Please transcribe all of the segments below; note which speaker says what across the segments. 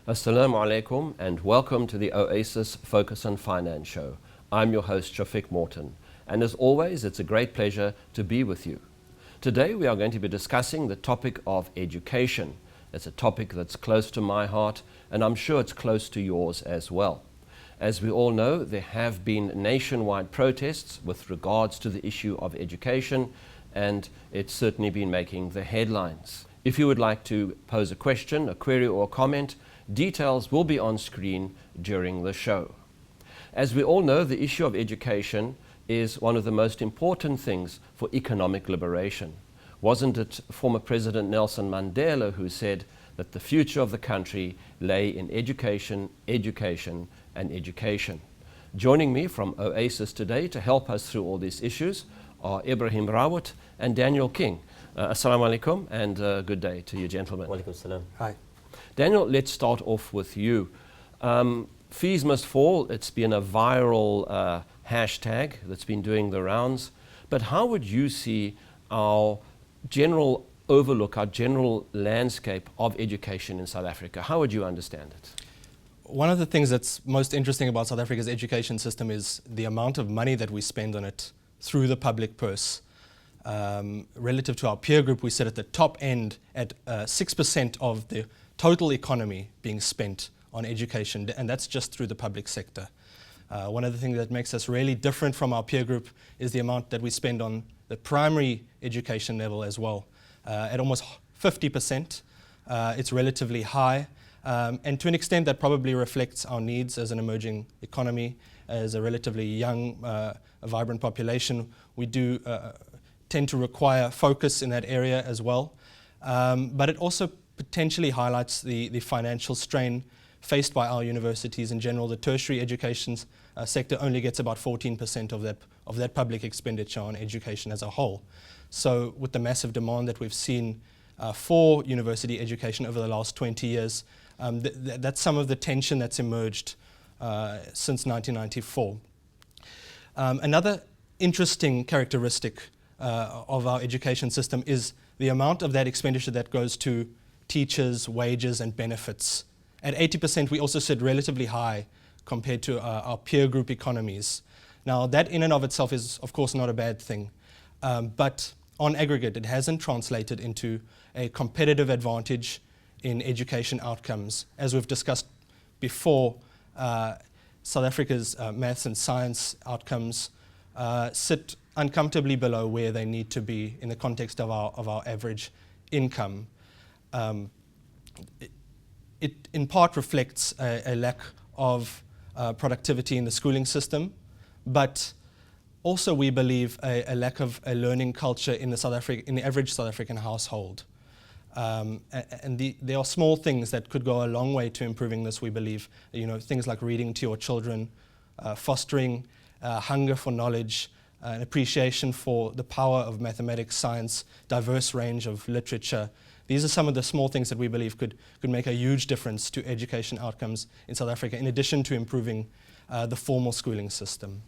Speaker 1: Assalamu alaikum and welcome to the Oasis Focus on Finance show. I'm your host Shafiq Morten, and as always it's a great pleasure to be with you. Today we are going to be discussing the topic of education. It's a topic that's close to my heart and I'm sure it's close to yours as well. As we all know, there have been nationwide protests with regards to the issue of education, and it's certainly been making the headlines. If you would like to pose a question, a query or a comment, details will be on screen during the show. As we all know, the issue of education is one of the most important things for economic liberation. Wasn't it former President Nelson Mandela who said that the future of the country lay in education, education, and education? Joining me from Oasis today to help us through all these issues are Ebrahim Rawoot and Daniel King. Assalamu alaikum and good day to you gentlemen.
Speaker 2: Walaikum salam.
Speaker 3: Hi.
Speaker 1: Daniel, let's start off with you. Fees must fall. It's been a viral hashtag that's been doing the rounds. But how would you see our general overlook, our general landscape of education in South Africa? How would you understand it?
Speaker 3: One of the things that's most interesting about South Africa's education system is the amount of money that we spend on it through the public purse. Relative to our peer group, we sit at the top end at 6% of the total economy being spent on education, and that's just through the public sector. One of the things that makes us really different from our peer group is the amount that we spend on the primary education level as well. At almost 50%, it's relatively high, and to an extent that probably reflects our needs as an emerging economy, as a relatively young, vibrant population. We do tend to require focus in that area as well, but it also potentially highlights the financial strain faced by our universities in general. The tertiary education sector only gets about 14% of that public expenditure on education as a whole. So with the massive demand that we've seen for university education over the last 20 years, that's some of the tension that's emerged since 1994. Another interesting characteristic of our education system is the amount of that expenditure that goes to teachers, wages and benefits. At 80%, we also sit relatively high compared to our peer group economies. Now, that in and of itself is, of course, not a bad thing, but on aggregate, it hasn't translated into a competitive advantage in education outcomes. As we've discussed before, South Africa's maths and science outcomes sit uncomfortably below where they need to be in the context of our average income. It in part reflects a lack of productivity in the schooling system, but also we believe a lack of a learning culture in the average South African household. There are small things that could go a long way to improving this, we believe. Things like reading to your children, fostering hunger for knowledge, an appreciation for the power of mathematics, science, diverse range of literature. These are some of the small things that we believe could make a huge difference to education outcomes in South Africa, in addition to improving the formal schooling system.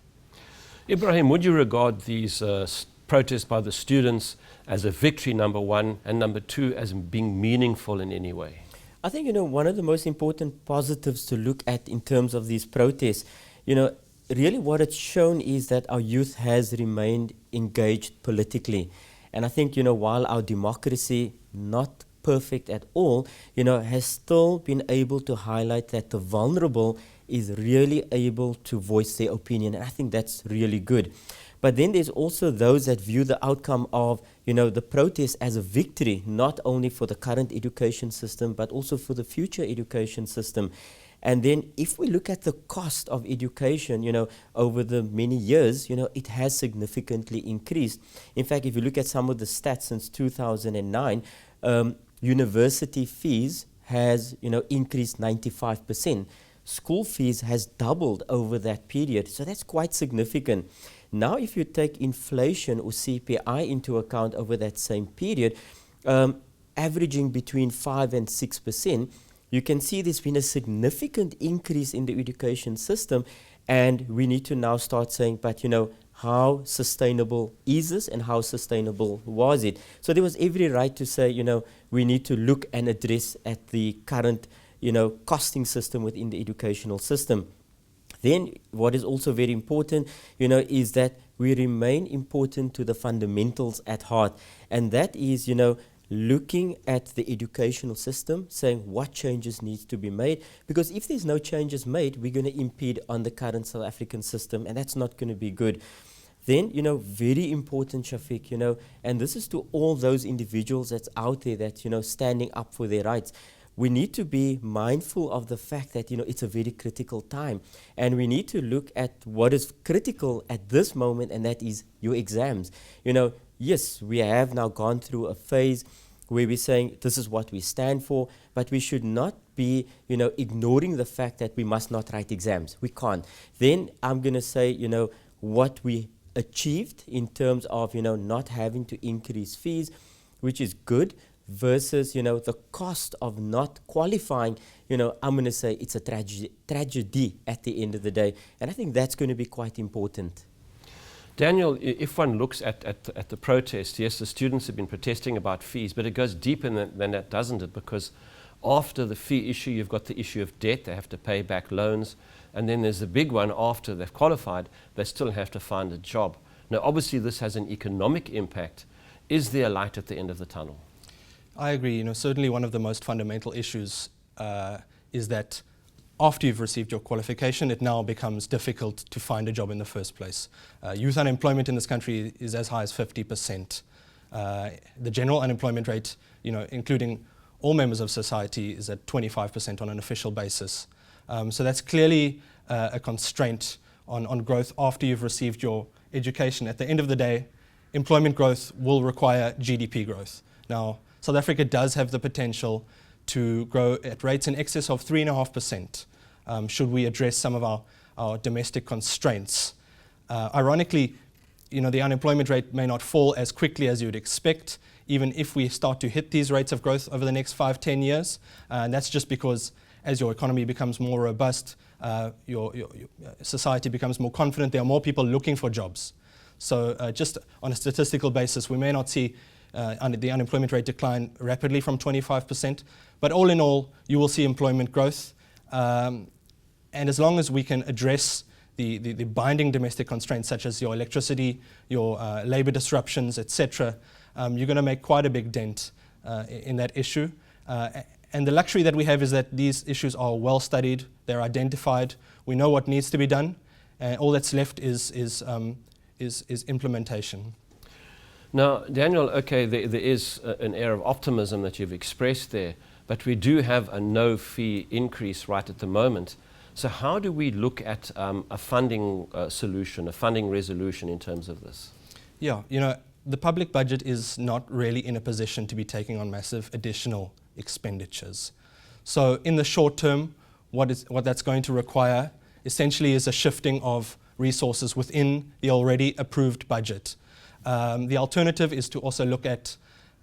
Speaker 1: Ebrahim, would you regard these protests by the students as a victory, number one, and number two, as being meaningful in any way?
Speaker 2: I think, one of the most important positives to look at in terms of these protests, really what it's shown is that our youth has remained engaged politically. And I think, while our democracy, not perfect at all, has still been able to highlight that the vulnerable is really able to voice their opinion. And I think that's really good. But then there's also those that view the outcome of, the protest as a victory, not only for the current education system, but also for the future education system. And then if we look at the cost of education, over the many years, it has significantly increased. In fact, if you look at some of the stats since 2009, university fees has, increased 95%. School fees has doubled over that period. So that's quite significant. Now, if you take inflation or CPI into account over that same period, averaging between 5 and 6%, you can see there's been a significant increase in the education system, and we need to now start saying, but how sustainable is this and how sustainable was it? So there was every right to say, we need to look and address at the current costing system within the educational system. Then what is also very important, is that we remain important to the fundamentals at heart. And that is, looking at the educational system, saying what changes needs to be made. Because if there's no changes made, we're going to impede on the current South African system, and that's not going to be good. Then, very important, Shafiq, and this is to all those individuals that's out there that, standing up for their rights. We need to be mindful of the fact that, it's a very critical time. And we need to look at what is critical at this moment, and that is your exams. Yes, we have now gone through a phase where we're saying this is what we stand for, but we should not be, ignoring the fact that we must not write exams. We can't. Then I'm going to say, what we achieved in terms of, not having to increase fees, which is good, versus, the cost of not qualifying, I'm going to say it's a tragedy at the end of the day. And I think that's going to be quite important.
Speaker 1: Daniel, if one looks at the protest, yes, the students have been protesting about fees, but it goes deeper than that, doesn't it? Because after the fee issue, you've got the issue of debt. They have to pay back loans. And then there's the big one after they've qualified, they still have to find a job. Now, obviously, this has an economic impact. Is there a light at the end of the tunnel?
Speaker 3: I agree. Certainly one of the most fundamental issues is that after you've received your qualification, it now becomes difficult to find a job in the first place. Youth unemployment in this country is as high as 50%. The general unemployment rate, including all members of society, is at 25% on an official basis. So that's clearly a constraint on growth after you've received your education. At the end of the day, employment growth will require GDP growth. Now, South Africa does have the potential to grow at rates in excess of 3.5%, should we address some of our domestic constraints. Ironically, the unemployment rate may not fall as quickly as you would expect, even if we start to hit these rates of growth over the next 5-10 years. And that's just because as your economy becomes more robust, your society becomes more confident, there are more people looking for jobs. So just on a statistical basis, we may not see the unemployment rate decline rapidly from 25%, but all in all, you will see employment growth. And as long as we can address the binding domestic constraints such as your electricity, your labor disruptions, etc., you're going to make quite a big dent in that issue. And the luxury that we have is that these issues are well studied, they're identified, we know what needs to be done, and all that's left is implementation.
Speaker 1: Now, Daniel, okay, there is an air of optimism that you've expressed there, but we do have a no-fee increase right at the moment. So how do we look at a funding solution, a funding resolution in terms of this? Yeah,
Speaker 3: the public budget is not really in a position to be taking on massive additional expenditures. So in the short term, what that's going to require essentially is a shifting of resources within the already approved budget. The alternative is to also look at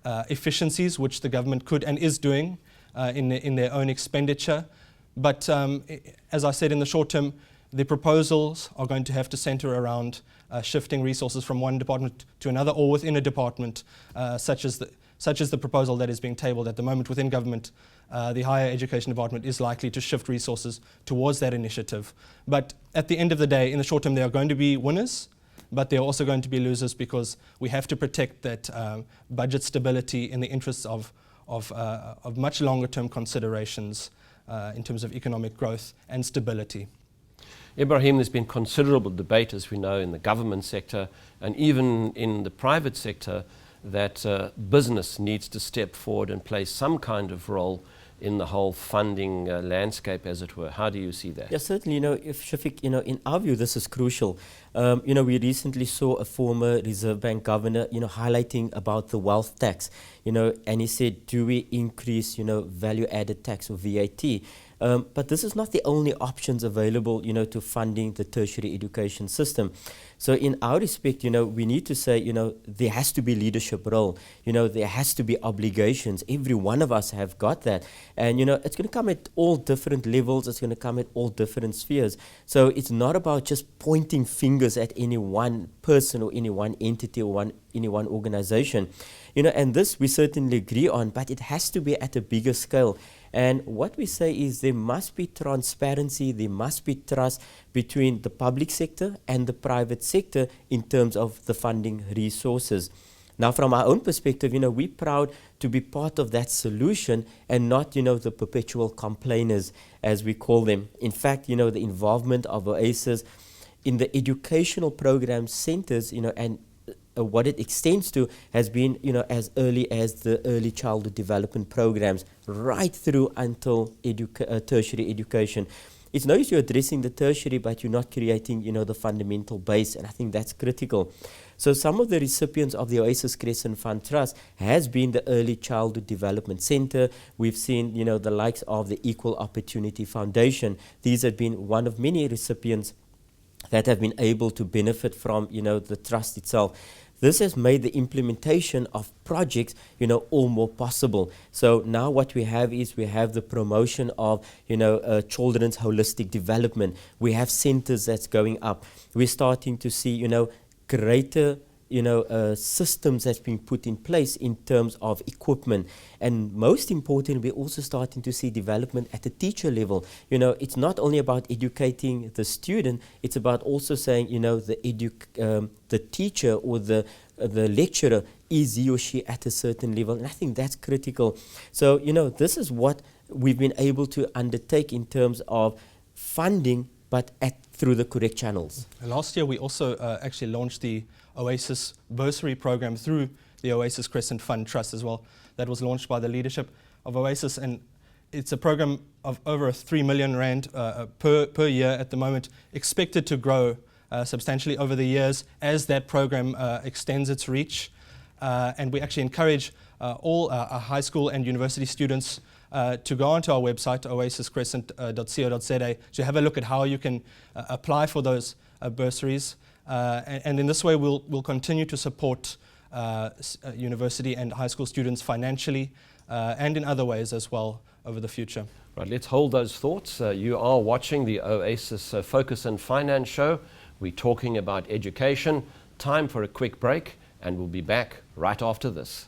Speaker 3: efficiencies, which the government could and is doing in their own expenditure. But as I said, in the short term, the proposals are going to have to center around shifting resources from one department to another or within a department, such as the proposal that is being tabled at the moment within government. The Higher Education Department is likely to shift resources towards that initiative. But at the end of the day, in the short term, there are going to be winners, but there are also going to be losers because we have to protect that budget stability in the interests of much longer term considerations in terms of economic growth and stability.
Speaker 1: Ebrahim, there's been considerable debate, as we know, in the government sector and even in the private sector that business needs to step forward and play some kind of role in the whole funding landscape, as it were. How do you see that?
Speaker 2: Yeah, certainly, if Shafiq, in our view, this is crucial. We recently saw a former Reserve Bank governor, highlighting about the wealth tax, and he said, do we increase, value-added tax or VAT? But this is not the only options available, to funding the tertiary education system. So in our respect, we need to say, there has to be leadership role. There has to be obligations. Every one of us have got that. And, it's going to come at all different levels. It's going to come at all different spheres. So it's not about just pointing fingers at any one person or any one entity or any one organization. And this we certainly agree on, but it has to be at a bigger scale. And what we say is there must be transparency, there must be trust between the public sector and the private sector in terms of the funding resources. Now, from our own perspective, we're proud to be part of that solution and not, the perpetual complainers, as we call them. In fact, the involvement of Oasis in the educational program centers, and what it extends to has been, as early as the early childhood development programs, right through until tertiary education. It's no use you're addressing the tertiary, but you're not creating, the fundamental base, and I think that's critical. So some of the recipients of the Oasis Crescent Fund Trust has been the Early Childhood Development Center. We've seen, the likes of the Equal Opportunity Foundation. These have been one of many recipients that have been able to benefit from, the trust itself. This has made the implementation of projects, all more possible. So now what we have is we have the promotion of, children's holistic development. We have centers that's going up. We're starting to see, greater systems that's been put in place in terms of equipment. And most importantly, we're also starting to see development at the teacher level. It's not only about educating the student, it's about also saying, the teacher or the lecturer, is he or she at a certain level? And I think that's critical. So, this is what we've been able to undertake in terms of funding, but through the correct channels.
Speaker 3: Last year, we also actually launched the Oasis bursary program through the Oasis Crescent Fund Trust as well. That was launched by the leadership of Oasis, and it's a program of over 3 million rand per year at the moment, expected to grow substantially over the years as that program extends its reach. And we actually encourage all our high school and university students to go onto our website, oasiscrescent.co.za, to have a look at how you can apply for those bursaries. And in this way, we'll continue to support university and high school students financially and in other ways as well over the future.
Speaker 1: Right, let's hold those thoughts. You are watching the Oasis Focus and Finance show. We're talking about education. Time for a quick break, and we'll be back right after this.